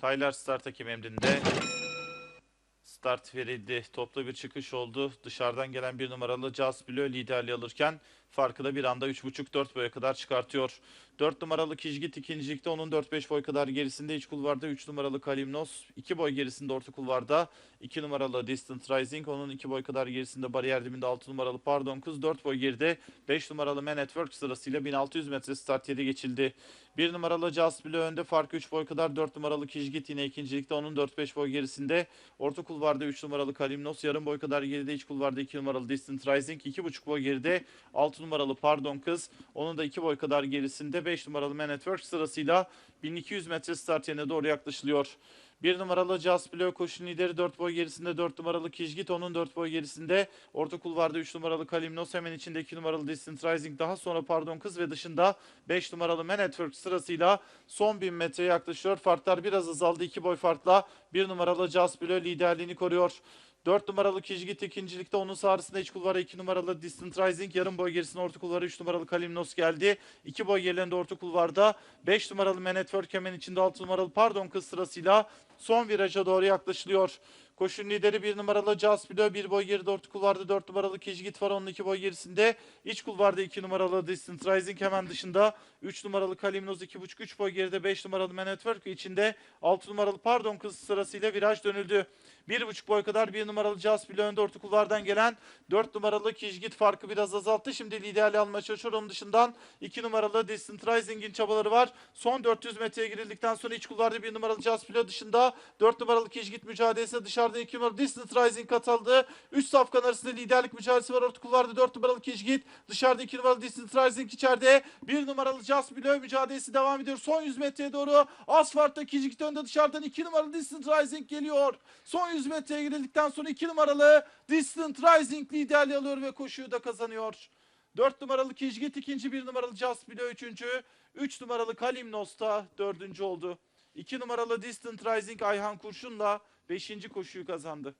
Tyler start hakem emrinde. Start verildi. Toplu bir çıkış oldu. Dışarıdan gelen bir numaralı Just Bleu liderliği alırken farkı da bir anda 3,5-4 boya kadar çıkartıyor. 4 numaralı Kijgit ikincilikte, onun 4-5 boy kadar gerisinde iç kulvarda 3 numaralı Kalimnos, 2 boy gerisinde orta kulvarda 2 numaralı Distant Rising, onun 2 boy kadar gerisinde bariyer dibinde 6 numaralı Pardon Kız, 4 boy geride 5 numaralı Man at Work sırasıyla 1600 metre start yeri geçildi. 1 numaralı Just Bleu önde, farkı 3 boy kadar. 4 numaralı Kijgit yine ikincilikte, onun 4-5 boy gerisinde orta kulvarda 3 numaralı Kalimnos, yarım boy kadar geride iç kulvarda 2 numaralı Distant Rising, 2,5 boy geride 6 numaralı Pardon Kız, onun da 2 boy kadar gerisinde 5 numaralı Man at Work sırasıyla 1200 metre start yerine doğru yaklaşılıyor. 1 numaralı Just Bleu koşu lideri, 4 boy gerisinde 4 numaralı Kijgit, onun 4 boy gerisinde orta kulvarda 3 numaralı Kalimnos, hemen içinde 2 numaralı Distant Rising, daha sonra Pardon Kız ve dışında 5 numaralı Man at Work sırasıyla son 1000 metreye yaklaşıyor. Farklar biraz azaldı, 2 boy farkla 1 numaralı Just Bleu liderliğini koruyor. 4 numaralı Kijgit ikincilikte, onun sağrısında iç kulvara 2 numaralı Distant Rising, yarım boy gerisinde orta kulvara 3 numaralı Kalimnos geldi. 2 boy gerilerinde orta kulvarda 5 numaralı Man at Work, hemen içinde 6 numaralı Pardon Kız sırasıyla son viraja doğru yaklaşılıyor. Koşun lideri 1 numaralı Just Bleu, 1 boy geride orta kulvarda 4 numaralı Kijgit var, onun 2 boy gerisinde. İç kulvarda 2 numaralı Distant Rising, hemen dışında 3 numaralı Kalimnos, 2,5-3 boy geride 5 numaralı Man at Work, içinde 6 numaralı Pardon Kız sırasıyla viraj dönüldü. 1,5 boy kadar 1 numaralı Just Bleu önde, orta kulvardan gelen 4 numaralı Kijgit farkı biraz azalttı. Şimdi liderliği almaya çalışıyor. Onun dışından 2 numaralı Distant Rising'in çabaları var. Son 400 metreye girildikten sonra iç kulvarda 1 numaralı Just Bleu, dışında 4 numaralı Kijgit mücadelesine dışarıda 2 numaralı Distant Rising katıldı. 3 safkan arasında liderlik mücadelesi var. Orta kulvarda 4 numaralı Kijgit, dışarıda 2 numaralı Distant Rising, içeride 1 numaralı Just Bleu mücadelesi devam ediyor. Son 100 metreye doğru asfaltta Kijgit önde, dışarıdan 2 numaralı Distant Rising geliyor. Son 100 metreye girildikten sonra 2 numaralı Distant Rising liderliği alıyor ve koşuyu da kazanıyor. 4 numaralı Kijgit ikinci, 1 numaralı Just Bleu üçüncü, 3 numaralı Kalimnos da dördüncü oldu. 2 numaralı Distant Rising Ayhan Kurşun'la 5. koşuyu kazandı.